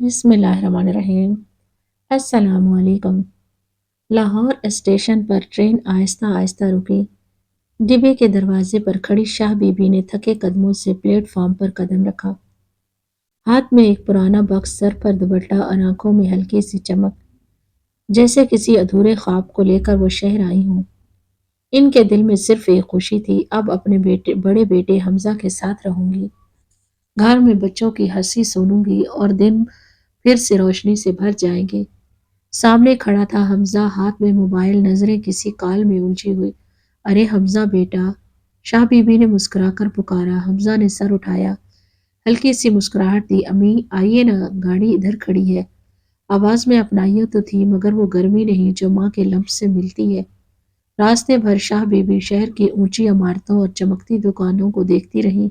बिस्मिल्लाहिर्रहमानिर्रहीम। अस्सलामुअलैकुम। लाहौर स्टेशन पर ट्रेन आहिस्ता आहिस्ता रुकी। डिब्बे के दरवाजे पर खड़ी शाह बीबी ने थके कदमों से प्लेटफॉर्म पर कदम रखा। हाथ में एक पुराना बक्स, सर पर दुपट्टा और आंखों में हल्की सी चमक, जैसे किसी अधूरे ख्वाब को लेकर वो शहर आई हूँ। इनके दिल में सिर्फ एक खुशी थी, अब अपने बड़े बेटे हमजा के साथ रहूंगी। घर में बच्चों की हंसी सुनूंगी और दिन फिर से रोशनी से भर जाएंगे। सामने खड़ा था हमजा, हाथ में मोबाइल, नजरें किसी कॉल में उलझी हुई। अरे हमजा बेटा, शाह बीबी ने मुस्कुराकर पुकारा। हमजा ने सर उठाया, हल्की सी मुस्कुराहट दी। अम्मी आइए ना, गाड़ी इधर खड़ी है। आवाज में अपनाइयत तो थी, मगर वो गर्मी नहीं जो माँ के लम्ब से मिलती है। रास्ते भर शाह बीबी शहर की ऊंची इमारतों और चमकती दुकानों को देखती रही।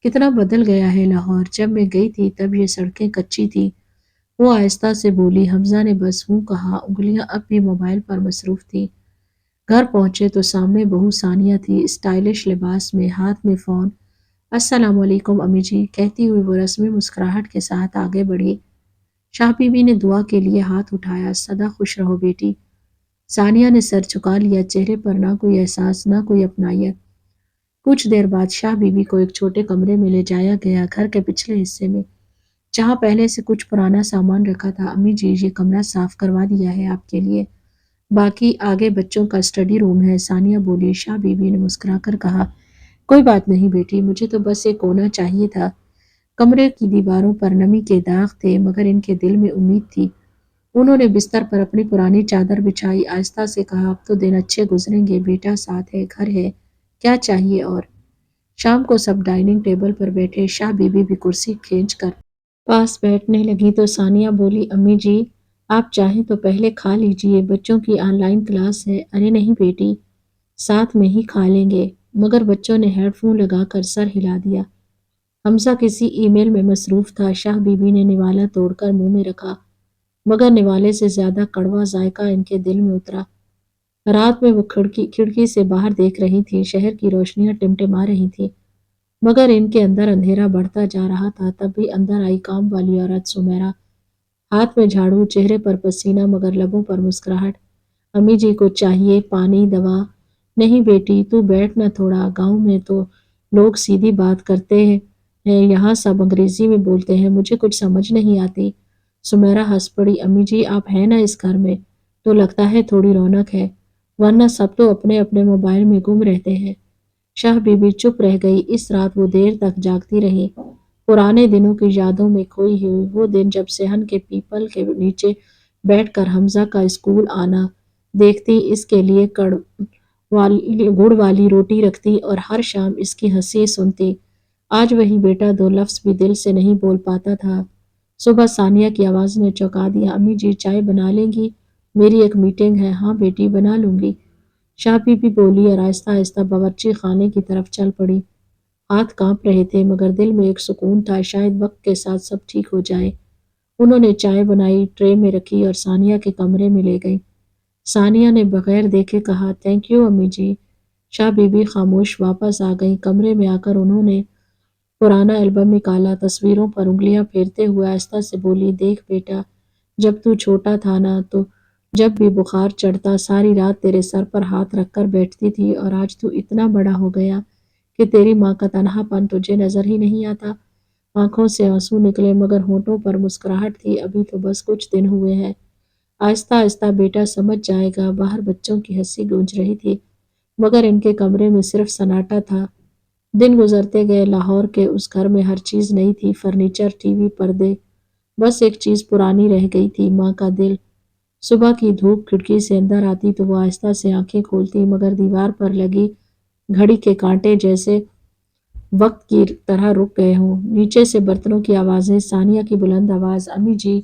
कितना बदल गया है लाहौर, जब मैं गई थी तब ये सड़कें कच्ची थी। वो आहिस्ता से बोली। हमजा ने बस हूँ कहा, उंगलियां अब भी मोबाइल पर मसरूफ थी। घर पहुंचे तो सामने बहू सानिया थी, स्टाइलिश लिबास में, हाथ में फोन। अस्सलाम वालेकुम अम्मी जी, कहती हुई वो रस्मी मुस्कुराहट के साथ आगे बढ़ी। शाह बीबी ने दुआ के लिए हाथ उठाया। सदा खुश रहो बेटी। सानिया ने सर झुका लिया, चेहरे पर ना कोई एहसास, ना कोई अपनायत। कुछ देर बाद शाह बीबी को एक छोटे कमरे में ले जाया गया, घर के पिछले हिस्से में, जहाँ पहले से कुछ पुराना सामान रखा था। अम्मी जी, ये कमरा साफ करवा दिया है आपके लिए, बाकी आगे बच्चों का स्टडी रूम है, सानिया बोली। शाह बीबी ने मुस्कुराकर कहा, कोई बात नहीं बेटी, मुझे तो बस एक कोना चाहिए था। कमरे की दीवारों पर नमी के दाग थे, मगर इनके दिल में उम्मीद थी। उन्होंने बिस्तर पर अपनी पुरानी चादर बिछाई, आहिस्ता से कहा, अब तो दिन अच्छे गुजरेंगे बेटा, साथ है, घर है, क्या चाहिए और। शाम को सब डाइनिंग टेबल पर बैठे। शाह बीबी भी कुर्सी खींच कर पास बैठने लगी तो सानिया बोली, अम्मी जी आप चाहें तो पहले खा लीजिए, बच्चों की ऑनलाइन क्लास है। अरे नहीं बेटी, साथ में ही खा लेंगे। मगर बच्चों ने हेडफोन लगाकर सर हिला दिया। हमजा किसी ईमेल में मसरूफ था। शाह बीबी ने निवाला तोड़कर मुंह में रखा, मगर निवाले से ज्यादा कड़वा जायका इनके दिल में उतरा। रात में वो खिड़की खिड़की से बाहर देख रही थी, शहर की रोशनियां टिमटिमा रही थी, मगर इनके अंदर अंधेरा बढ़ता जा रहा था। तब भी अंदर आई काम वाली औरत सुमेरा, हाथ में झाड़ू, चेहरे पर पसीना, मगर लबों पर मुस्कुराहट। अम्मी जी को चाहिए पानी, दवा? नहीं बेटी, तू बैठ ना थोड़ा, गांव में तो लोग सीधी बात करते हैं, यहाँ सब अंग्रेजी में बोलते हैं, मुझे कुछ समझ नहीं आती। सुमेरा हंस पड़ी। अम्मी जी आप हैं ना इस घर में, तो लगता है थोड़ी रौनक है, वरना सब तो अपने अपने मोबाइल में गुम रहते हैं। शाह बीबी चुप रह गई। इस रात वो देर तक जागती रही, पुराने दिनों की यादों में खोई हुई। वो दिन जब सेहन के पीपल के नीचे बैठकर हमजा का स्कूल आना देखती, इसके लिए गुड़ वाली रोटी रखती और हर शाम इसकी हंसी सुनती। आज वही बेटा दो लफ्ज भी दिल से नहीं बोल पाता था। सुबह सानिया की आवाज ने चौंका दिया। अम्मी जी चाय बना लेंगी, मेरी एक मीटिंग है। हाँ बेटी बना लूंगी, शाह बीबी बोली और आहिस्ता आहिस्ता बावर्ची खाने की तरफ चल पड़ी। हाथ कांप रहे थे, मगर दिल में एक सुकून था, शायद वक्त के साथ सब ठीक हो जाए। उन्होंने चाय बनाई, ट्रे में रखी और सानिया के कमरे में ले गई। सानिया ने बगैर देखे कहा, थैंक यू अम्मी जी। शाह बीबी खामोश वापस आ गई। कमरे में आकर उन्होंने पुराना एल्बम निकाला, तस्वीरों पर उंगलियां फेरते हुए आहिस्ता से बोली, देख बेटा, जब तू छोटा था ना, तो जब भी बुखार चढ़ता सारी रात तेरे सर पर हाथ रखकर बैठती थी, और आज तू इतना बड़ा हो गया कि तेरी माँ का तन्हापन तुझे नजर ही नहीं आता। आंखों से आंसू निकले, मगर होठों पर मुस्कुराहट थी। अभी तो बस कुछ दिन हुए हैं, आहिस्ता आहिस्ता बेटा समझ जाएगा। बाहर बच्चों की हंसी गूंज रही थी, मगर इनके कमरे में सिर्फ सन्नाटा था। दिन गुजरते गए। लाहौर के उस घर में हर चीज नई थी, फर्नीचर, टीवी, पर्दे। बस एक चीज पुरानी रह गई थी, माँ का दिल। सुबह की धूप खिड़की से अंदर आती तो वो आहिस्ता से आंखें खोलती, मगर दीवार पर लगी घड़ी के कांटे जैसे वक्त की तरह रुक गए हों। नीचे से बर्तनों की आवाजें, सानिया की बुलंद आवाज, अम्मी जी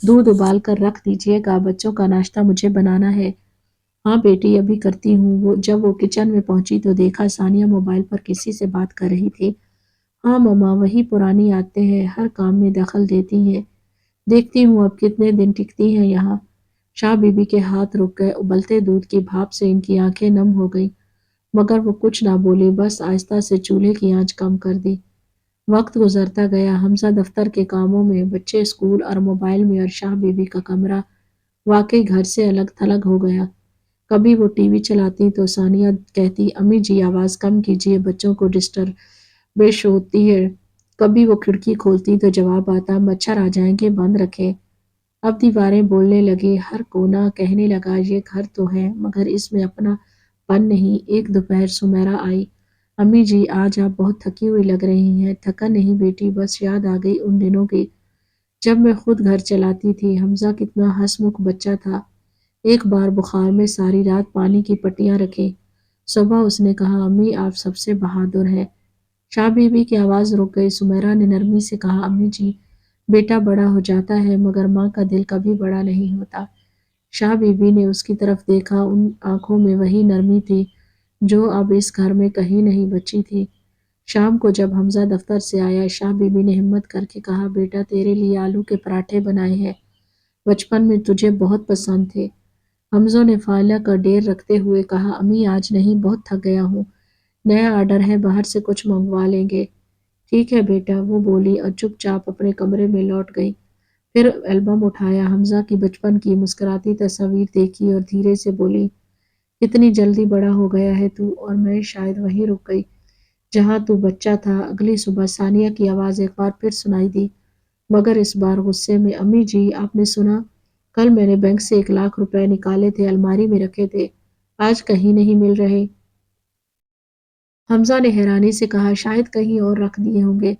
दूध उबाल कर रख दीजिएगा, बच्चों का नाश्ता मुझे बनाना है। हाँ बेटी अभी करती हूँ। जब वो किचन में पहुंची तो देखा सानिया मोबाइल पर किसी से बात कर रही थी। हाँ मम्मा, वही पुरानी आदतें हैं, हर काम में दखल देती हैं। देखती हूँ अब कितने दिन टिकती हैं यहाँ। शाह बीबी के हाथ रुक गए, उबलते दूध की भाप से इनकी आंखें नम हो गई, मगर वो कुछ ना बोली, बस आहिस्ता से चूल्हे की आंच कम कर दी। وقت گزرتا گیا، حمزہ دفتر کے کاموں میں، بچے اسکول اور موبائل میں، اور شاہ بی بی کا کمرہ واقعی گھر سے الگ تھلگ ہو گیا۔ کبھی وہ ٹی وی چلاتی تو ثانیہ کہتی امی جی آواز کم کیجیے، بچوں کو ڈسٹربیش ہوتی ہے۔ کبھی وہ کھڑکی کھولتی تو جواب آتا مچھر آ جائیں گے، بند رکھیں۔ اب دیواریں بولنے لگی، ہر کونا کہنے لگا یہ گھر تو ہے مگر اس میں اپنا پن نہیں۔ ایک دوپہر سمیرا آئی، امی جی آج آپ بہت تھکی ہوئی لگ رہی ہیں۔ تھکن نہیں بیٹی، بس یاد آ گئی ان دنوں کی جب میں خود گھر چلاتی تھی۔ حمزہ کتنا ہنس مکھ بچہ تھا، ایک بار بخار میں ساری رات پانی کی پٹیاں رکھیں۔ صبح اس نے کہا امی آپ سب سے بہادر ہیں۔ شاہ بی بی کی آواز رک گئی۔ سمیرا نے نرمی سے کہا امی جی بیٹا بڑا ہو جاتا ہے مگر ماں کا دل کبھی بڑا نہیں ہوتا۔ شاہ بی بی نے اس کی طرف دیکھا، ان آنکھوں میں وہی نرمی تھی جو اب اس گھر میں کہیں نہیں بچی تھی۔ شام کو جب حمزہ دفتر سے آیا، شاہ بی بی نے ہمت کر کے کہا بیٹا تیرے لیے آلو کے پراٹھے بنائے ہیں، بچپن میں تجھے بہت پسند تھے۔ حمزہ نے فائلہ کا ڈھیر رکھتے ہوئے کہا امی آج نہیں، بہت تھک گیا ہوں، نیا آرڈر ہے، باہر سے کچھ منگوا لیں گے۔ ٹھیک ہے بیٹا، وہ بولی اور چپ چاپ اپنے کمرے میں لوٹ گئی۔ پھر البم اٹھایا، حمزہ کی بچپن کی مسکراتی تصاویر دیکھی اور دھیرے سے بولی کتنی جلدی بڑا ہو گیا ہے تو، اور میں شاید وہیں رک گئی جہاں تو بچہ تھا۔ اگلی صبح ثانیہ کی آواز ایک بار پھر سنائی دی مگر اس بار غصے میں، امی جی آپ نے سنا؟ کل میں نے بینک سے 1 لاکھ روپے نکالے تھے، الماری میں رکھے تھے، آج کہیں نہیں مل رہے۔ حمزہ نے حیرانی سے کہا شاید کہیں اور رکھ دیے ہوں گے۔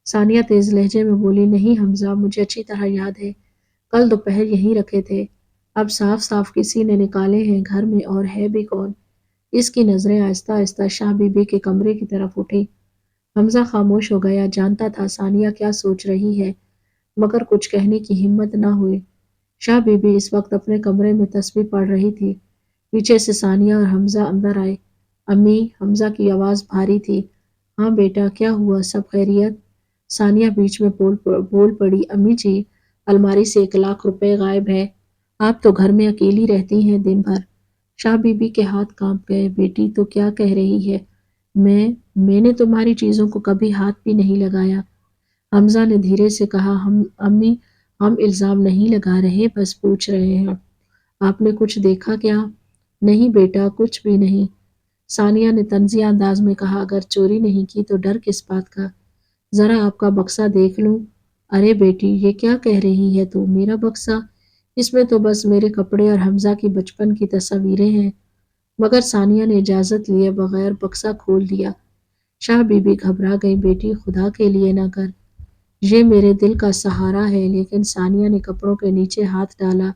ثانیہ تیز لہجے میں بولی نہیں حمزہ، مجھے اچھی طرح یاد ہے، کل دوپہر یہیں رکھے تھے، اب صاف صاف کسی نے نکالے ہیں گھر میں، اور ہے بھی کون؟ اس کی نظریں آہستہ آہستہ شاہ بی بی کے کمرے کی طرف اٹھی۔ حمزہ خاموش ہو گیا، جانتا تھا ثانیہ کیا سوچ رہی ہے مگر کچھ کہنے کی ہمت نہ ہوئی۔ شاہ بی بی اس وقت اپنے کمرے میں تسبیح پڑھ رہی تھی۔ پیچھے سے ثانیہ اور حمزہ اندر آئے۔ امی، حمزہ کی آواز بھاری تھی۔ ہاں بیٹا کیا ہوا، سب خیریت؟ ثانیہ بیچ میں بول پڑی امی جی الماری سے 1 لاکھ روپے غائب ہے، آپ تو گھر میں اکیلی رہتی ہیں دن بھر۔ شاہ بی بی کے ہاتھ کانپ گئے، بیٹی تو کیا کہہ رہی ہے، میں نے تمہاری چیزوں کو کبھی ہاتھ بھی نہیں لگایا۔ حمزہ نے دھیرے سے کہا امی ہم الزام نہیں لگا رہے، بس پوچھ رہے ہیں آپ نے کچھ دیکھا کیا؟ نہیں بیٹا کچھ بھی نہیں، ثانیہ نے طنزیہ انداز میں کہا اگر چوری نہیں کی تو ڈر کس بات کا، ذرا آپ کا بکسا دیکھ لوں۔ ارے بیٹی یہ کیا کہہ رہی ہے تو، میرا بکسا؟ اس میں تو بس میرے کپڑے اور حمزہ کی بچپن کی تصاویریں ہیں۔ مگر ثانیہ نے اجازت لیے بغیر بکسا کھول دیا۔ شاہ بی بی گھبرا گئی، بیٹی خدا کے لیے نہ کر، یہ میرے دل کا سہارا ہے۔ لیکن ثانیہ نے کپڑوں کے نیچے ہاتھ ڈالا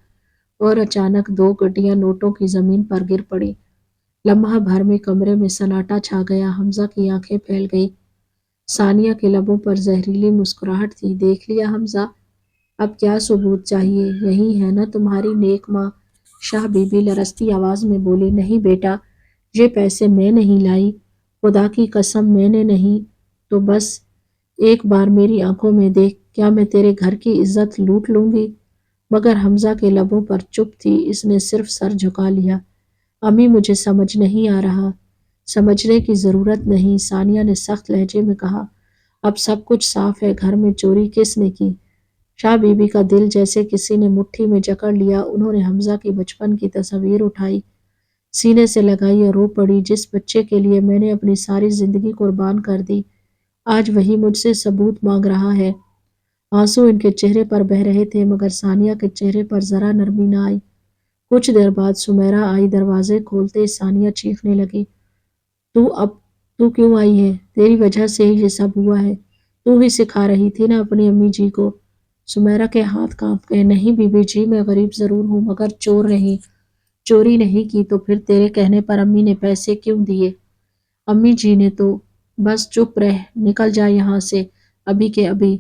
اور اچانک 2 گڈیاں نوٹوں کی زمین پر گر پڑی۔ لمحہ بھر میں کمرے میں سناٹا چھا گیا، حمزہ کی آنکھیں پھیل گئی، ثانیہ کے لبوں پر زہریلی مسکراہٹ تھی۔ دیکھ لیا حمزہ، اب کیا ثبوت چاہیے، یہی ہے نا تمہاری نیک ماں؟ شاہ بی بی لرزتی آواز میں بولی نہیں بیٹا، یہ پیسے میں نہیں لائی، خدا کی قسم میں نے نہیں، تو بس ایک بار میری آنکھوں میں دیکھ، کیا میں تیرے گھر کی عزت لوٹ لوں گی؟ مگر حمزہ کے لبوں پر چپ تھی، اس نے صرف سر جھکا لیا۔ امی مجھے سمجھ نہیں آ رہا۔ سمجھنے کی ضرورت نہیں، ثانیہ نے سخت لہجے میں کہا، اب سب کچھ صاف ہے، گھر میں چوری کس نے کی؟ شاہ بی بی کا دل جیسے کسی نے مٹھی میں جکڑ لیا، انہوں نے حمزہ کی بچپن کی تصویر اٹھائی، سینے سے لگائی اور رو پڑی، جس بچے کے لیے میں نے اپنی ساری زندگی قربان کر دی، آج وہی مجھ سے ثبوت مانگ رہا ہے۔ آنسو ان کے چہرے پر بہہ رہے تھے مگر ثانیہ کے چہرے پر ذرا نرمی نہ آئی۔ کچھ دیر بعد سمیرا آئی، دروازے کھولتے ثانیہ چیخنے لگی، اب تو کیوں آئی ہے؟ تیری وجہ سے ہی یہ سب ہوا ہے، تو ہی سکھا رہی تھی نا اپنی امی جی کو۔ سمیرا کے ہاتھ کانپ گئے، نہیں بی بی جی میں غریب ضرور ہوں مگر چور نہیں، چوری نہیں کی، تو پھر تیرے کہنے پر امی نے پیسے کیوں دیے؟ امی جی نے تو، بس چپ رہ، نکل جا یہاں سے ابھی کے ابھی۔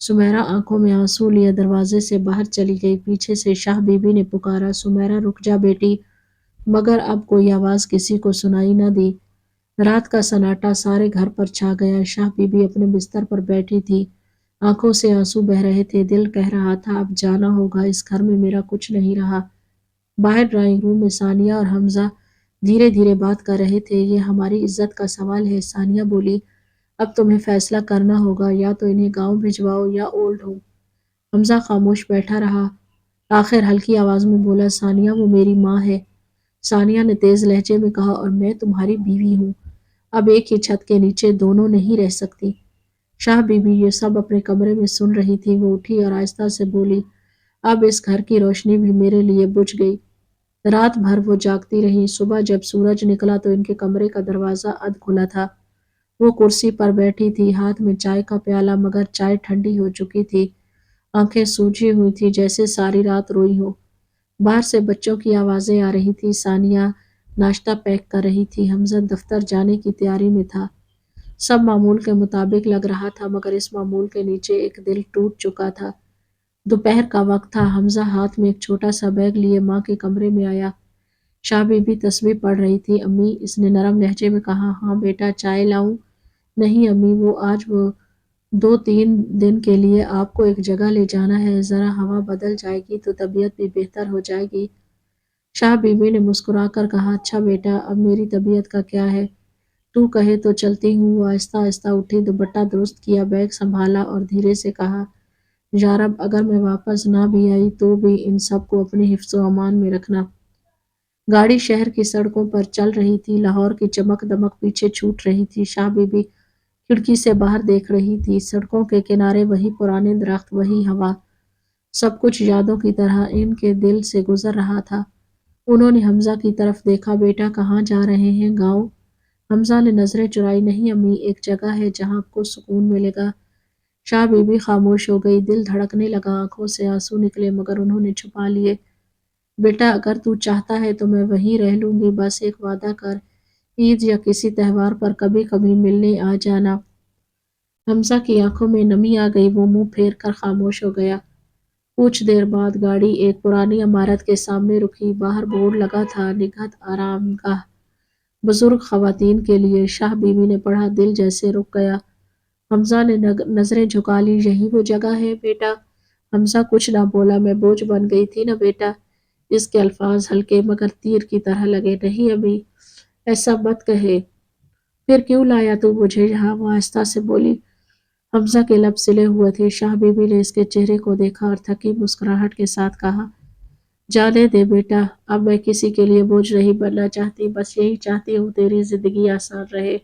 سمیرا آنکھوں میں آنسو لیے دروازے سے باہر چلی گئی۔ پیچھے سے شاہ بی بی نے پکارا سمیرا رک جا بیٹی، مگر اب کوئی آواز کسی کو سنائی نہ دی۔ رات کا سناٹا سارے گھر پر چھا گیا۔ شاہ بی بی اپنے بستر پر بیٹھی تھی، آنکھوں سے آنسو بہہ رہے تھے، دل کہہ رہا تھا اب جانا ہوگا، اس گھر میں میرا کچھ نہیں رہا۔ باہر ڈرائنگ روم میں ثانیہ اور حمزہ دھیرے دھیرے بات کر رہے تھے، یہ ہماری عزت کا سوال ہے، ثانیہ بولی، اب تمہیں فیصلہ کرنا ہوگا، یا تو انہیں گاؤں بھجواؤ یا اولڈ ہوم۔ حمزہ خاموش بیٹھا رہا، آخر ہلکی آواز میں بولا، ثانیہ وہ میری ماں ہے۔ ثانیہ نے تیز لہجے میں کہا، اور میں تمہاری بیوی ہوں۔ اب ایک ہی چھت کے نیچے دونوں نہیں رہ سکتی۔ شاہ بی بی یہ سب اپنے کمرے میں سن رہی تھی۔ وہ اٹھی اور آہستہ سے بولی، اب اس گھر کی روشنی بھی میرے لیے بجھ گئی۔ رات بھر وہ جاگتی رہی۔ صبح جب سورج نکلا تو ان کے کمرے کا دروازہ ادھ کھلا تھا۔ وہ کرسی پر بیٹھی تھی، ہاتھ میں چائے کا پیالہ، مگر چائے ٹھنڈی ہو چکی تھی۔ آنکھیں سوجی ہوئی تھی، جیسے ساری رات روئی ہو۔ باہر سے بچوں کی آوازیں آ رہی تھی۔ ثانیہ ناشتہ پیک کر رہی تھی، حمزہ دفتر جانے کی تیاری میں تھا۔ سب معمول کے مطابق لگ رہا تھا، مگر اس معمول کے نیچے ایک دل ٹوٹ چکا تھا۔ دوپہر کا وقت تھا۔ حمزہ ہاتھ میں ایک چھوٹا سا بیگ لیے ماں کے کمرے میں آیا۔ شاہ بی بی تسبیح پڑھ رہی تھی۔ امی، اس نے نرم لہجے میں کہا۔ ہاں بیٹا، چائے لاؤں؟ نہیں امی، وہ 2-3 دن کے لیے آپ کو ایک جگہ لے جانا ہے، ذرا ہوا بدل جائے گی تو طبیعت بھی بہتر ہو جائے گی۔ شاہ بی بی نے مسکرا کر کہا، اچھا بیٹا، اب میری طبیعت کا کیا ہے؟ تو کہے تو چلتی ہوں۔ وہ آہستہ آہستہ اٹھی، دوپٹہ درست کیا، بیگ سنبھالا اور دھیرے سے کہا، یارب اگر میں واپس نہ بھی آئی تو بھی ان سب کو اپنے حفظ و امان میں رکھنا۔ گاڑی شہر کی سڑکوں پر چل رہی تھی، لاہور کی چمک دمک پیچھے چھوٹ رہی تھی۔ شاہ بی بی کھڑکی سے باہر دیکھ رہی تھی، سڑکوں کے کنارے وہی پرانے درخت، وہی ہوا، سب کچھ یادوں کی طرح ان کے دل سے گزر رہا تھا۔ انہوں نے حمزہ کی طرف دیکھا، بیٹا کہاں جا رہے ہیں؟ گاؤں؟ حمزہ نے نظریں چرائی، نہیں امی، ایک جگہ ہے جہاں آپ کو سکون ملے گا۔ شاہ بی بی خاموش ہو گئی، دل دھڑکنے لگا، آنکھوں سے آنسو نکلے، مگر انہوں نے چھپا لیے۔ بیٹا اگر تو چاہتا ہے تو میں وہیں رہ لوں گی، بس ایک وعدہ کر، عید یا کسی تہوار پر کبھی کبھی ملنے آ جانا۔ حمزہ کی آنکھوں میں نمی آ گئی، وہ منہ پھیر کر خاموش ہو گیا۔ کچھ دیر بعد گاڑی ایک پرانی عمارت کے سامنے رکی، باہر بورڈ لگا تھا، نگہت آرام گاہ، بزرگ خواتین کے لیے۔ شاہ بی بی نے پڑھا، دل جیسے رک گیا۔ حمزہ نے نظریں جھکا لی، یہی وہ جگہ ہے بیٹا؟ حمزہ کچھ نہ بولا، میں بوجھ بن گئی تھی نا بیٹا۔ اس کے الفاظ ہلکے مگر تیر کی طرح لگے، نہیں امی، ایسا مت کہے، پھر کیوں لایا تو مجھے یہاں؟ وہ آہستہ سے بولی۔ حمزہ کے لب سلے ہوئے تھے۔ شاہ بی بی نے اس کے چہرے کو دیکھا اور تھکی مسکراہٹ کے ساتھ کہا، جانے دے بیٹا، اب میں کسی کے لیے بوجھ نہیں بننا چاہتی، بس یہی چاہتی ہوں تیری زندگی آسان رہے۔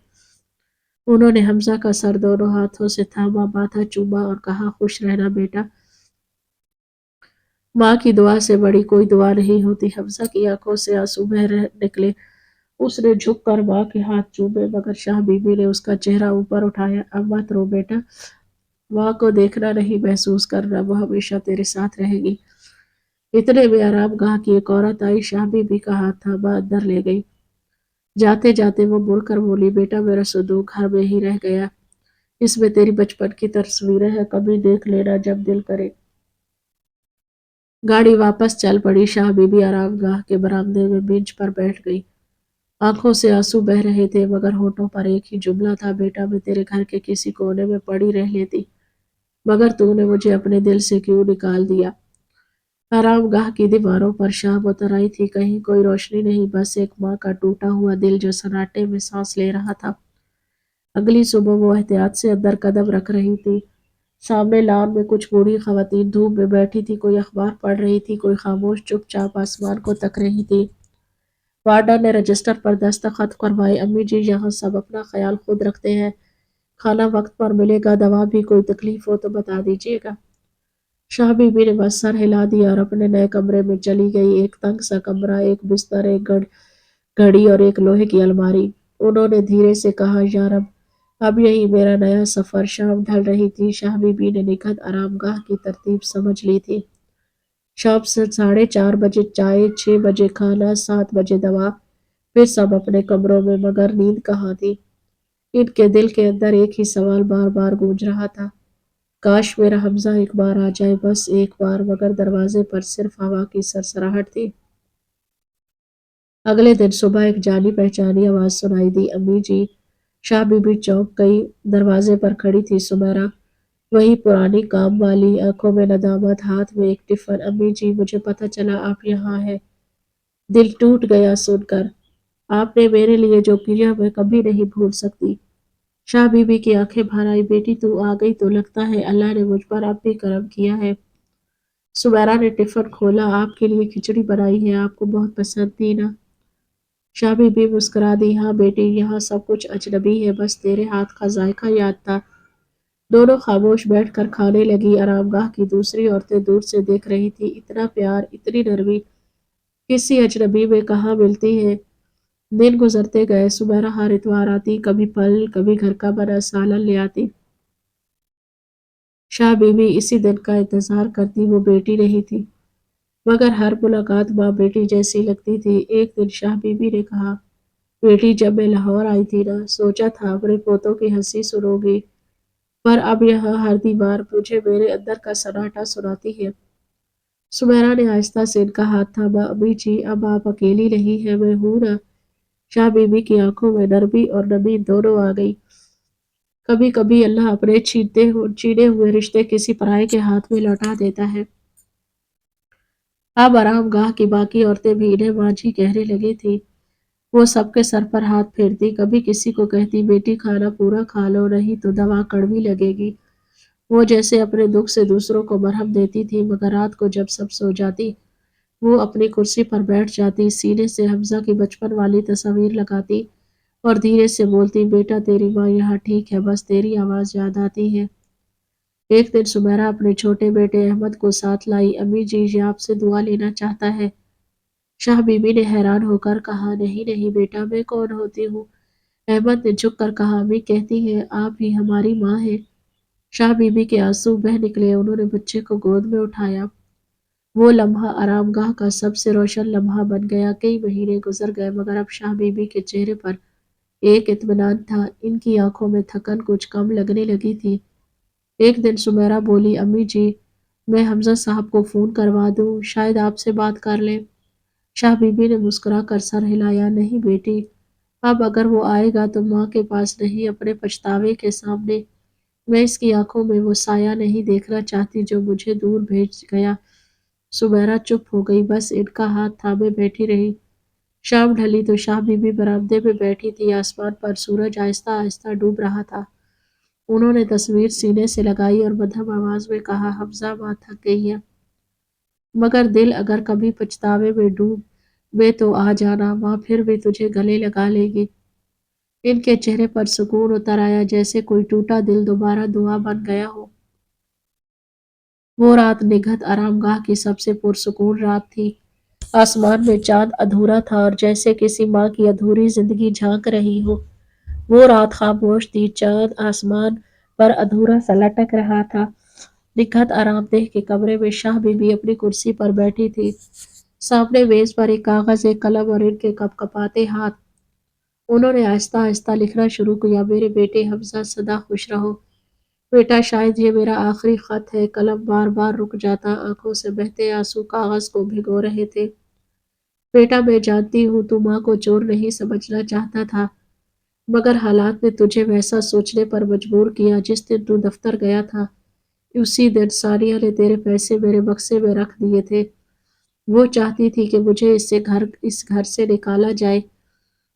انہوں نے حمزہ کا سر دونوں ہاتھوں سے تھاما، ماتھا چوما اور کہا، خوش رہنا بیٹا، ماں کی دعا سے بڑی کوئی دعا نہیں ہوتی۔ حمزہ کی آنکھوں سے آنسو بہہ نکلے، اس نے جھک کر ماں کے ہاتھ چومے، مگر شاہ بی بی نے اس کا چہرہ اوپر اٹھایا، اب مت رو بیٹا، ماں کو دیکھنا نہیں محسوس کرنا، وہ ہمیشہ تیرے ساتھ رہے گی۔ اتنے میں آرام گاہ کی ایک عورت آئی، شاہ بی بی کا ہاتھ تھاما اندر لے گئی۔ جاتے جاتے وہ مڑ کر بولی، بیٹا میرا صندوق گھر میں ہی رہ گیا، اس میں تیری بچپن کی تصویریں ہیں، کبھی دیکھ لینا جب دل کرے۔ گاڑی واپس چل پڑی۔ شاہ بی بی آرام گاہ کے برآمدے میں بینچ پر بیٹھ گئی، آنکھوں سے آنسو بہہ رہے تھے، مگر ہونٹوں پر ایک ہی جملہ تھا، بیٹا میں تیرے گھر کے کسی کونے میں پڑی رہ لیتی، مگر تو نے مجھے اپنے دل سے کیوں نکال دیا۔ آرام گاہ کی دیواروں پر شام اتر آئی تھی، کہیں کوئی روشنی نہیں، بس ایک ماں کا ٹوٹا ہوا دل جو سناٹے میں سانس لے رہا تھا۔ اگلی صبح وہ احتیاط سے اندر قدم رکھ رہی تھی۔ سامنے لان میں کچھ بوڑھی خواتین دھوپ میں بیٹھی تھی، کوئی اخبار پڑھ رہی تھی، کوئی خاموش چپ چاپ آسمان کو تک رہی تھی۔ وارڈن نے رجسٹر پر دستخط کروائے، امی جی یہاں سب اپنا خیال خود رکھتے ہیں، کھانا وقت پر ملے گا، دوا بھی کوئی تکلیف ہو تو بتا دیجیے گا۔ شاہ بی بی نے بس سر ہلا دیا اور اپنے نئے کمرے میں چلی گئی، ایک تنگ سا کمرہ، ایک بستر، ایک گھڑی اور ایک لوہے کی الماری۔ انہوں نے دھیرے سے کہا، یارب اب یہی میرا نیا سفر۔ شام ڈھل رہی تھی، شاہ بی بی نے نکہت آرام گاہ کی ترتیب سمجھ لی تھی۔ شام سے 4:30 بجے چائے، 6 بجے کھانا، 7 بجے دوا، پھر سب اپنے کمروں میں، مگر نیند کہاں تھی؟ ان کے دل کے اندر ایک ہی سوال بار بار گونج رہا تھا، کاش میرا حمزہ ایک بار آ جائے، بس ایک بار، مگر دروازے پر صرف ہوا کی سرسراہٹ تھی۔ اگلے دن صبح ایک جانی پہچانی آواز سنائی دی، امی جی۔ شاہ بی بی چونک گئی، دروازے پر کھڑی تھی سمیرہ، وہی پرانی کام والی، آنکھوں میں ندامت، ہاتھ میں ایک ٹفن۔ امی جی مجھے پتہ چلا آپ یہاں ہیں، دل ٹوٹ گیا سن کر، آپ نے میرے لیے جو کیا میں کبھی نہیں بھول سکتی۔ शाह बीबी की आंखें भर आई। बेटी तू आ गई तो लगता है अल्लाह ने मुझ पर अब भी करम किया है। सुबैरा ने टिफिन खोला। आपके लिए खिचड़ी बनाई है, आपको बहुत पसंद थी ना। शाह बीबी मुस्कुरा दी। हाँ बेटी, यहाँ सब कुछ अजनबी है, बस तेरे हाथ का जायका याद था। दोनों खामोश बैठकर खाने लगी। आरामगाह की दूसरी औरतें दूर से देख रही थी। इतना प्यार, इतनी नरमी किसी अजनबी में कहाँ मिलती है। दिन गुजरते गए। सुबह हर इतवार आती, कभी फल कभी घर का बना सालन ले आती। शाह बीबी इसी दिन का इंतजार करती। वो बेटी नहीं थी, मगर हर मुलाकात माँ बेटी जैसी लगती थी। एक दिन शाह बीबी ने कहा, बेटी जब मैं लाहौर आई थी ना, सोचा था अपने पोतों की हंसी सुनोगी, पर अब यहाँ हर दीवार मुझे मेरे अंदर का सन्नाटा सुनाती है। सुमेरा ने आहिस्ता से इनका हाथ थामा। अम्मी जी, अब आप अकेली नहीं है, मैं हूं ना। शाह बीबी की आंखों में नरमी और नमी दोनों आ गई। कभी कभी अल्लाह अपने छीने हुए रिश्ते किसी पराये के हाथ में लौटा देता है। अब आरामगाह की बाकी औरतें भी इन्हें माँ जी कहने लगी थी। वो सबके सर पर हाथ फेरती, कभी किसी को कहती, बेटी खाना पूरा खा लो, नहीं तो दवा कड़वी लगेगी। वो जैसे अपने दुख से दूसरों को मरहम देती थी। मगर रात को जब सब सो जाती, वो अपनी कुर्सी पर बैठ जाती, सीने से हमजा की बचपन वाली तस्वीर लगाती और धीरे से बोलती, बेटा तेरी माँ यहाँ ठीक है, बस तेरी आवाज याद आती है। एक दिन सुमेरा अपने छोटे बेटे अहमद को साथ लाई। अम्मी जी, ये आपसे दुआ लेना चाहता है। शाह बीबी ने हैरान होकर कहा, नहीं नहीं बेटा, मैं कौन होती हूँ। अहमद ने झुक कर कहा, अम्मी कहती है आप ही हमारी माँ है। शाह बीबी के आंसू बह निकले। उन्होंने बच्चे को गोद में उठाया। वो लम्हा आरामगाह का सबसे रोशन लम्हा बन गया। कई महीने गुजर गए, मगर अब शाह बीबी के चेहरे पर एक इत्मीनान था। इनकी आंखों में थकन कुछ कम लगने लगी थी। एक दिन सुमेरा बोली, अम्मी जी, मैं हमजा साहब को फोन करवा दूं, शायद आपसे बात कर लें। शाह बीबी ने मुस्कुरा कर सर हिलाया। नहीं बेटी, अब अगर वो आएगा तो माँ के पास नहीं, अपने पछतावे के सामने। मैं इसकी आंखों में वो साया नहीं देखना चाहती जो मुझे दूर भेज गया। सुमेरा चुप हो गई, बस इनका हाथ थामे बैठी रही। शाम ढली तो शाह बीबी बरामदे में बैठी थी। आसमान पर सूरज आहिस्ता आहिस्ता डूब रहा था। उन्होंने तस्वीर सीने से लगाई और मध्यम आवाज में कहा, हमजा, माँ थक गई है, मगर दिल अगर कभी पछतावे में डूब वे तो आ जाना, माँ फिर भी तुझे गले लगा लेगी। इनके चेहरे पर सुकून उतर आया, जैसे कोई टूटा दिल दोबारा दुआ बन गया हो। वो रात निगहत आरामगाह की सबसे पुरसुकून रात थी। आसमान में चांद अधूरा था और जैसे किसी माँ की अधूरी जिंदगी झांक रही हो। वो रात खामोश थी। चांद आसमान पर अधूरा सा लटक रहा था। निगहत आरामदेह के कमरे में शाह बीबी अपनी कुर्सी पर बैठी थी। सामने मेज पर एक कागज, एक कलम और इनके कपकपाते हाथ। उन्होंने आहिस्ता आहिस्ता लिखना शुरू किया, मेरे बेटे हमजा, सदा खुश रहो। बेटा, शायद ये मेरा आखिरी खत है। कलम बार बार रुक जाता, आंखों से बहते आंसू कागज को भिगो रहे थे। बेटा, मैं जानती हूँ तू माँ को चोर नहीं समझना चाहता था, मगर हालात ने तुझे वैसा सोचने पर मजबूर किया। जिस दिन तू दफ्तर गया था, उसी दिन सानिया ने तेरे पैसे मेरे बक्से में रख दिए थे। वो चाहती थी कि मुझे इस घर से निकाला जाए।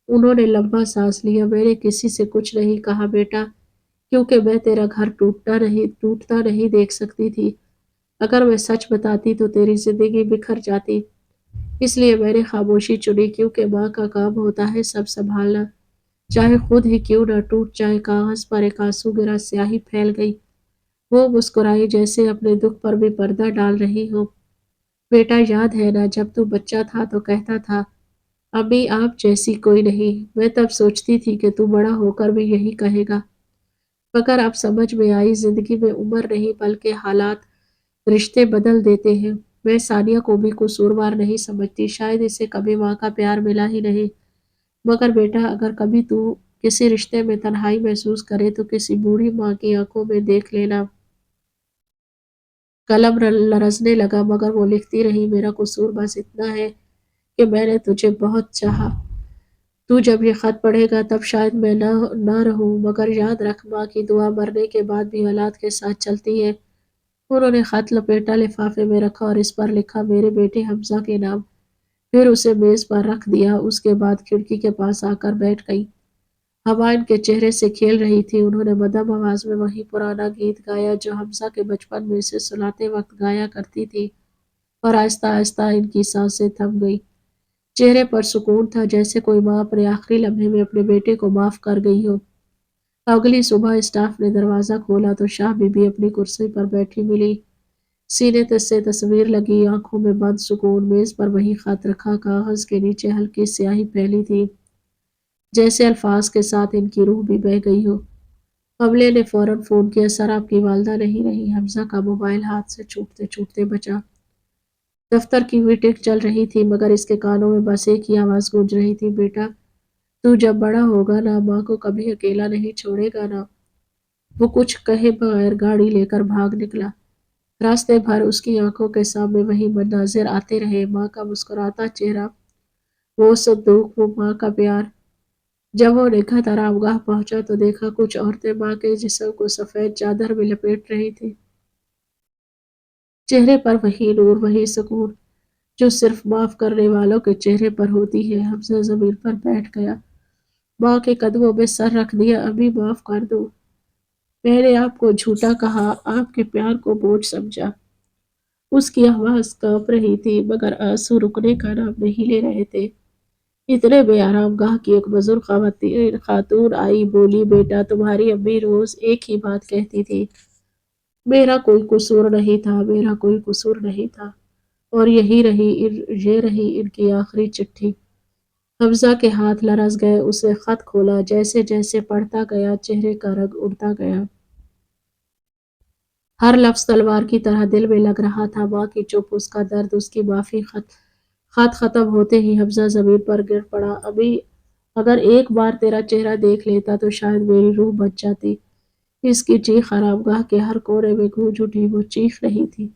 उन्होंने लंबा सांस लिया। मैंने किसी से कुछ नहीं कहा बेटा, क्योंकि मैं तेरा घर टूटता नहीं देख सकती थी। अगर मैं सच बताती तो तेरी जिंदगी बिखर जाती। इसलिए मैंने खामोशी चुनी, क्योंकि माँ का काम होता है सब संभालना, चाहे खुद ही क्यों न टूट जाए। कागज पर एक आंसू गिरा, स्याही फैल गई। वो मुस्कुराई, जैसे अपने दुख पर भी पर्दा डाल रही हो। बेटा, याद है ना, जब तू बच्चा था तो कहता था, अम्मी आप जैसी कोई नहीं। मैं तब सोचती थी कि तू बड़ा होकर भी यही कहेगा, मगर अब समझ में आई, जिंदगी में उम्र नहीं बल्कि हालात रिश्ते बदल देते हैं। मैं सानिया को भी कसूरवार नहीं समझती, शायद इसे कभी माँ का प्यार मिला ही नहीं। मगर बेटा, अगर कभी तू किसी रिश्ते में तन्हाई महसूस करे तो किसी बूढ़ी माँ की आंखों में देख लेना। कलम लरजने लगा, मगर वो लिखती रही, मेरा कसूर बस इतना है कि मैंने तुझे बहुत चाहा। तू जब ये खत पढ़ेगा तब शायद मैं ना रहूं, मगर याद रख, माँ की दुआ मरने के बाद भी हालात के साथ चलती है। उन्होंने खत लपेटा, लिफाफे में रखा और इस पर लिखा, मेरे बेटे हमजा के नाम। फिर उसे मेज पर रख दिया। उसके बाद खिड़की के पास आकर बैठ गई। हवा इनके चेहरे से खेल रही थी। उन्होंने मध्यम आवाज में वही पुराना गीत गाया जो हमजा के बचपन में इसे सुलाते वक्त गाया करती थी, और आहिस्ता आहिस्ता इनकी सांसें थम गई। चेहरे पर सुकून था, जैसे कोई माँ अपने आखिरी लम्हे में अपने बेटे को माफ कर गई हो। अगली सुबह स्टाफ ने दरवाजा खोला तो शाह बीबी अपनी कुर्सी पर बैठी मिली। सीने से तस्वीर लगी, आंखों में बंद सुकून। मेज पर वही खत रखा, कागज के नीचे हल्की स्याही फैली थी, जैसे अल्फाज के साथ इनकी रूह भी बह गई हो। कमले ने फौरन फोन किया। सर, आपकी वालदा नहीं रही। हमजा का मोबाइल हाथ से छूटते छूटते बचा। दफ्तर की मीटिंग चल रही थी, मगर इसके कानों में बस एक ही आवाज गूंज रही थी, बेटा, तू जब बड़ा होगा ना, माँ को कभी अकेला नहीं छोड़ेगा ना। वो कुछ कहे बगैर गाड़ी लेकर भाग निकला। रास्ते भर उसकी आंखों के सामने वही मनाजिर आते रहे, माँ का मुस्कुराता चेहरा, वो सब दुख, वो माँ का प्यार। जब वो निखत आरामगाह पहुंचा तो देखा कुछ औरतें माँ के जिस्म को सफेद चादर में लपेट रही थी। चेहरे पर वही नूर, वही सुकून जो सिर्फ माफ करने वालों के चेहरे पर होती है। हमजा जमीन पर बैठ गया, माँ के कदमों में सर रख दिया। अभी माफ कर दो, मैंने आपको झूठा कहा, आपके प्यार को बोझ समझा। उसकी आवाज कांप रही थी, मगर आंसू रुकने का नाम नहीं ले रहे थे। इतने में आरामगाह की एक बुजुर्ग खातून आई, बोली, बेटा, तुम्हारी अम्मी रोज एक ही बात कहती थी, मेरा कोई कसूर नहीं था, मेरा कोई कसूर नहीं था। और ये रही इनकी आखिरी चिट्ठी। हमजा के हाथ लरस गए। उसे खत खोला। जैसे जैसे पढ़ता गया, चेहरे का रंग उड़ता गया। हर लफ्ज तलवार की तरह दिल में लग रहा था। माँ की चुप, उसका दर्द, उसकी माफी। खत खत्म होते ही हमजा जमीन पर गिर पड़ा। अभी अगर एक बार तेरा चेहरा देख लेता तो शायद मेरी रूह बच जाती। इसकी चीख आरामगाह के हर कोने में गूंज उठी। वो चीख नहीं थी,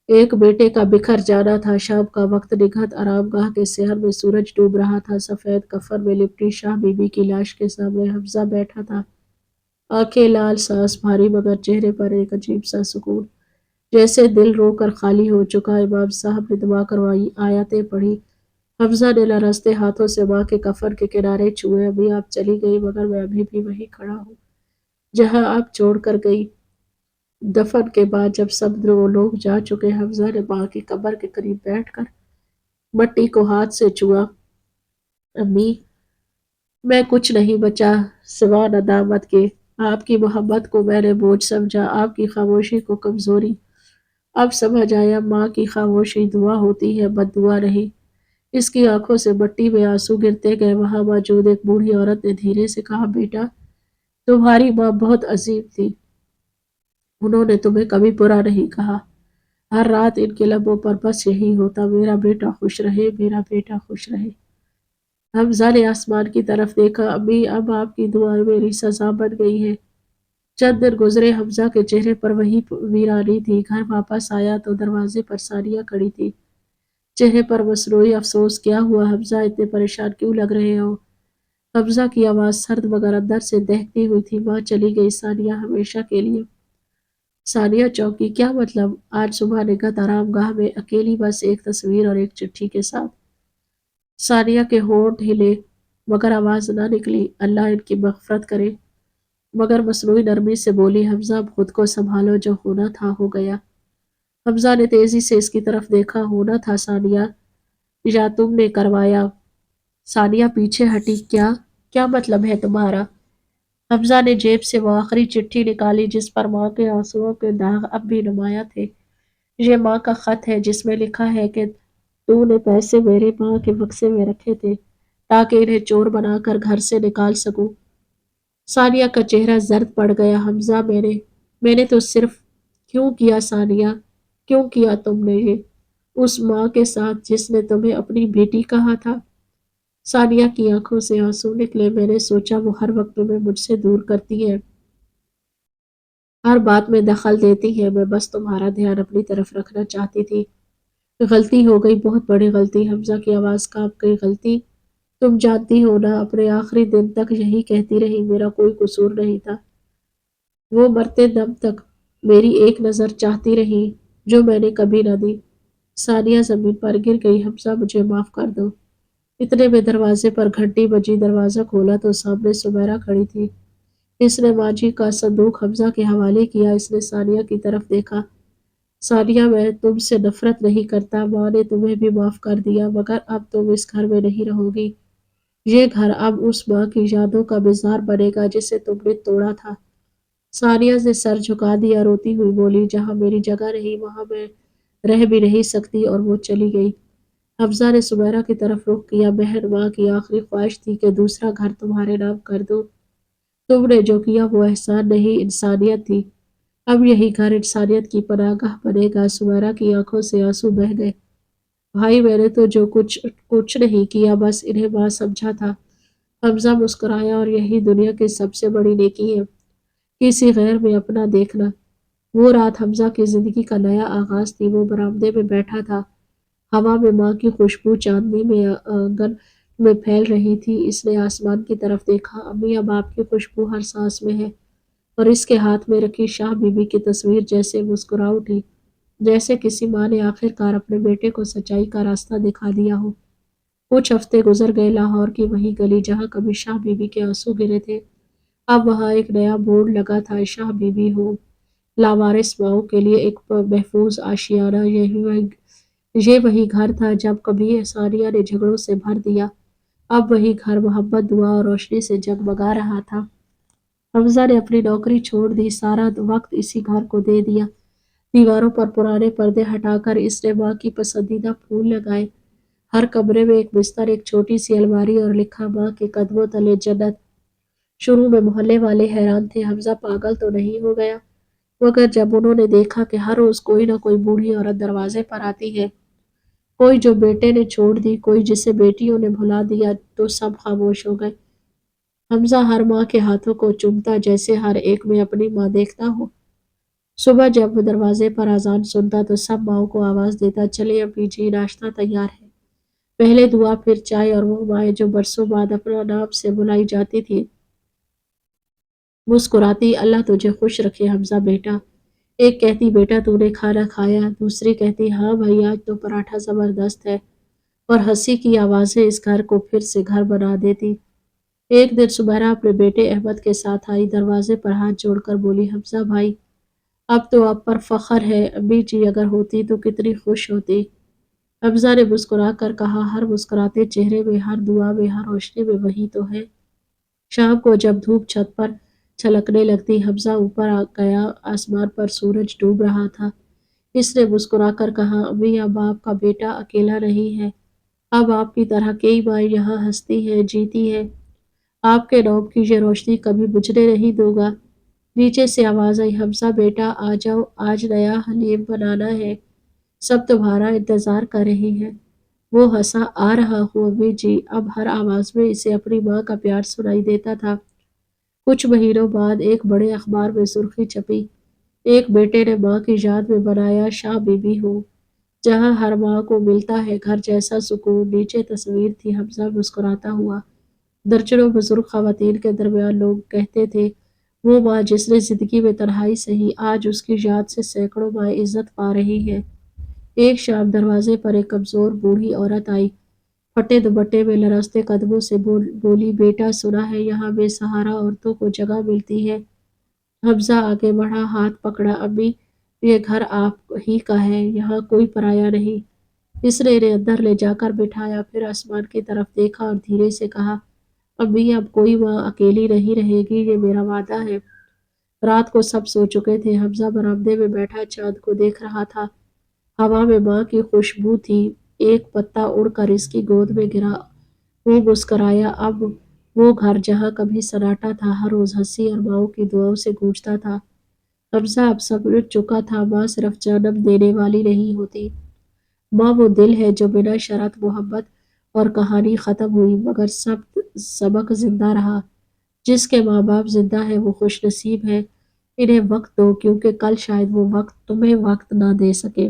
एक बेटे का बिखर जाना था। शाम का वक्त, निगहत आरामगाह के शहर में सूरज डूब रहा था। सफेद कफन में लिपटी शाह बीबी की लाश के सामने हमजा बैठा था, आंखें लाल, सांस भारी, मगर चेहरे पर एक अजीब सा सुकून, जैसे दिल रोकर खाली हो चुका। इमाम साहब ने दुआ करवाई, आयतें पढ़ी। हमजा ने लरजते हाथों से माँ के कफन के किनारे छुए। अभी आप चली गई, मगर मैं अभी भी वहीं खड़ा हूँ जहाँ आप छोड़ कर गई। दफन के बाद जब सब वो लोग जा चुके, हमजा ने माँ की कब्र के करीब बैठकर मट्टी को हाथ से छुआ। अम्मी, मैं कुछ नहीं बचा सिवा नदामत के। आपकी मोहब्बत को मैंने बोझ समझा, आपकी खामोशी को कमजोरी। अब समझ आया, माँ की खामोशी दुआ होती है, बद्दुआ नहीं। इसकी आंखों से मट्टी में आंसू गिरते गए। वहां मौजूद एक बूढ़ी औरत ने धीरे से कहा, बेटा, तुम्हारी माँ बहुत अजीब थी, उन्होंने तुम्हें कभी बुरा नहीं कहा। हर रात इनके लबों पर बस यही होता, मेरा बेटा खुश रहे, मेरा बेटा खुश रहे। हमजा ने आसमान की तरफ देखा। अम्मी, अब आपकी दुआएं मेरी सजा बन गई है। चंद दिन गुजरे, हमजा के चेहरे पर वही वीरानी थी। घर वापस आया तो दरवाजे पर सानिया खड़ी थी, चेहरे पर मसनूई अफसोस। क्या हुआ हमजा, इतने परेशान क्यों लग रहे हो? हमजा की आवाज सर्द मगर अंदर से दहकती हुई थी। माँ चली गई, सानिया हमेशा के लिए। सानिया चौंकी, क्या मतलब? आज सुबह निकट आरामगाह में अकेली, बस एक तस्वीर और एक चिट्ठी के साथ। सानिया के होंठ हिले, मगर आवाज ना निकली। अल्लाह इनकी मगफरत करे। मगर मसनूई नरमी से बोली, हमजा, अब खुद को संभालो, जो होना था हो गया। हमजा ने तेजी से इसकी तरफ देखा। होना था सानिया, या तुमने करवाया? सानिया पीछे हटी। क्या क्या मतलब है तुम्हारा? हमजा ने जेब से वो आखिरी चिट्ठी निकाली जिस पर माँ के आंसुओं के दाग अब भी नुमाया थे। ये माँ का खत है, जिसमें लिखा है कि तूने पैसे मेरे माँ के बक्से में रखे थे ताकि इन्हें चोर बनाकर घर से निकाल सकूं। सानिया का चेहरा जर्द पड़ गया। हमजा, मैंने मैंने तो सिर्फ, क्यों किया सानिया, क्यों किया तुमने ये उस माँ के साथ जिसने तुम्हें अपनी बेटी कहा था? सानिया की आंखों से आंसू निकले। मैंने सोचा वो हर वक्त तुम्हें मुझसे दूर करती है, हर बात में दखल देती है। मैं बस तुम्हारा ध्यान अपनी तरफ रखना चाहती थी। गलती हो गई, बहुत बड़ी गलती। हमजा की आवाज कांप गई। गलती? तुम जानती हो ना, अपने आखिरी दिन तक यही कहती रही, मेरा कोई कसूर नहीं था। वो मरते दम तक मेरी एक नजर चाहती रही, जो मैंने कभी न दी। सानिया जमीन पर गिर गई। हमजा, मुझे माफ कर दो, इतने में दरवाजे पर घंटी बजी। दरवाजा खोला तो सामने सुमेरा खड़ी थी। इसने माँ जी का संदूक हमजा के हवाले किया। इसने सानिया की तरफ देखा। सानिया, मैं तुमसे नफरत नहीं करता। माँ ने तुम्हें भी माफ कर दिया, मगर अब तुम इस घर में नहीं रहोगी। ये घर अब उस माँ की यादों का बाजार बनेगा जिसे तुमने तोड़ा था। सानिया ने सर झुका दिया, रोती हुई बोली, जहाँ मेरी जगह नहीं वहां मैं रह भी नहीं सकती, और वो चली गई। हमजा ने सुमेरा की तरफ रुख किया। बहन, माँ की आखिरी ख्वाहिश थी कि दूसरा घर तुम्हारे नाम कर दूं। तुमने जो किया वो एहसान नहीं, इंसानियत थी। अब यही घर इंसानियत की पनाहगाह बनेगा। सुमेरा की आंखों से आंसू बह गए। भाई, मैंने तो जो कुछ कुछ नहीं किया, बस इन्हें माँ समझा था। हमजा मुस्कुराया, और यही दुनिया की सबसे बड़ी नेकी है, किसी गैर में अपना देखना। वो रात हमजा की जिंदगी का नया आगाज थी। वो बरामदे में बैठा था। हवा में माँ की खुशबू चांदनी में आंगन में फैल रही थी। इसने आसमान की तरफ देखा। अम्मी, अब आपकी खुशबू हर सांस में है। और इसके हाथ में रखी शाह बीबी की तस्वीर जैसे मुस्कुरा उठी, जैसे किसी माँ ने आखिरकार अपने बेटे को सच्चाई का रास्ता दिखा दिया हो। कुछ हफ्ते गुजर गए। लाहौर की वही गली जहाँ कभी शाह बीबी के आंसू गिरे थे, अब वहाँ एक नया बोर्ड लगा था, शाह बीबी हो, लावारिस माओं के लिए एक महफूज आशियाना। ये वही घर था जब कभी सानिया ने झगड़ों से भर दिया। अब वही घर मोहब्बत, दुआ और रोशनी से जगमगा रहा था। हमजा ने अपनी नौकरी छोड़ दी, सारा वक्त इसी घर को दे दिया। दीवारों पर पुराने पर्दे हटाकर इसने माँ की पसंदीदा फूल लगाए। हर कमरे में एक बिस्तर, एक छोटी सी अलमारी, और लिखा, माँ के कदमों तले जन्नत। शुरू में मोहल्ले वाले हैरान थे, हमजा पागल तो नहीं हो गया। मगर जब उन्होंने देखा कि हर रोज कोई ना कोई बूढ़ी औरत दरवाजे पर आती है, कोई जो बेटे ने छोड़ दी, कोई जिसे बेटियों ने भुला दिया, तो सब खामोश हो गए। हमजा हर माँ के हाथों को चूमता, जैसे हर एक में अपनी माँ देखता हो। सुबह जब वो दरवाजे पर अजान सुनता तो सब माँओं को आवाज देता, चले अम्मी जी, नाश्ता तैयार है। पहले दुआ, फिर चाय, और वो माएँ जो बरसों बाद अपना नाम से बुलाई जाती थी, मुस्कुराती, अल्लाह तुझे खुश रखे हमजा बेटा। एक कहती, बेटा तूने खाना खाया? दूसरी कहती, हाँ भाई, आज तो पराठा जबरदस्त है। और हंसी की आवाजें इस घर को फिर से घर बना देती। एक दिन सुबैरा अपने बेटे अहमद के साथ आई। दरवाजे पर हाथ जोड़कर बोली, हमजा भाई, अब तो आप पर फख्र है। अम्मी जी अगर होती तो कितनी खुश होती। हमजा ने मुस्कुरा कर कहा, हर मुस्कुराते चेहरे में, हर दुआ में, हर रोशनी में वही तो है। शाम को जब धूप छत पर छलकने लगती, हमजा ऊपर आ गया। आसमान पर सूरज डूब रहा था। इसने मुस्कुरा कर कहा, अम्मी, अब आपका बेटा अकेला नहीं है। अब आपकी तरह कई माएँ यहाँ हंसती हैं, जीती हैं। आपके नौम की ये रोशनी कभी बुझने नहीं दूंगा। नीचे से आवाज आई, हमजा बेटा आ जाओ, आज नया हलीम बनाना है, सब तुम्हारा इंतजार कर रही हैं। वो हंसा, आ रहा हूँ अम्मी जी। अब हर आवाज में इसे अपनी माँ का प्यार सुनाई देता था। कुछ महीनों बाद एक बड़े अखबार में सुर्खी छपी, एक बेटे ने माँ की याद में बनाया शाह बीबी हूँ, जहाँ हर माँ को मिलता है घर जैसा सुकून। नीचे तस्वीर थी, हमजा मुस्कुराता हुआ। दर्जनों बुजुर्ग खवातीन के दरमियान लोग कहते थे, वो माँ जिसने जिंदगी में तन्हाई सही, आज उसकी याद से सैकड़ों माँ इज्जत पा रही हैं। एक शाम दरवाजे पर एक कमजोर बूढ़ी औरत आई, फटे दुपट्टे में लरसते कदमों से बोली, बेटा सुना है यहाँ बेसहारा औरतों को जगह मिलती है। हमजा आगे बढ़ा, हाथ पकड़ा, अम्मी, ये घर आप ही का है, यहाँ कोई पराया नहीं। इसने इन्हें अंदर ले जाकर बिठाया, फिर आसमान की तरफ देखा और धीरे से कहा, अम्मी, अब कोई माँ अकेली नहीं रहेगी, ये मेरा वादा है। रात को सब सो चुके थे। हमजा बरामदे में बैठा चांद को देख रहा था। हवा में माँ की खुशबू थी। एक पत्ता उड़कर इसकी गोद में गिरा। वो मुस्कुराया। अब वो घर जहाँ कभी सन्नाटा था, हर रोज हंसी और माँओं की दुआओं से गूंजता था। हमजा अब समझ चुका था, माँ सिर्फ जन्म देने वाली नहीं होती। माँ वो दिल है जो बिना शर्त मोहब्बत, और कहानी खत्म हुई मगर सब सबक जिंदा रहा। जिसके माँ बाप जिंदा है वो खुश नसीब है। इन्हें वक्त दो, क्योंकि कल शायद वो वक्त तुम्हें वक्त ना दे सके।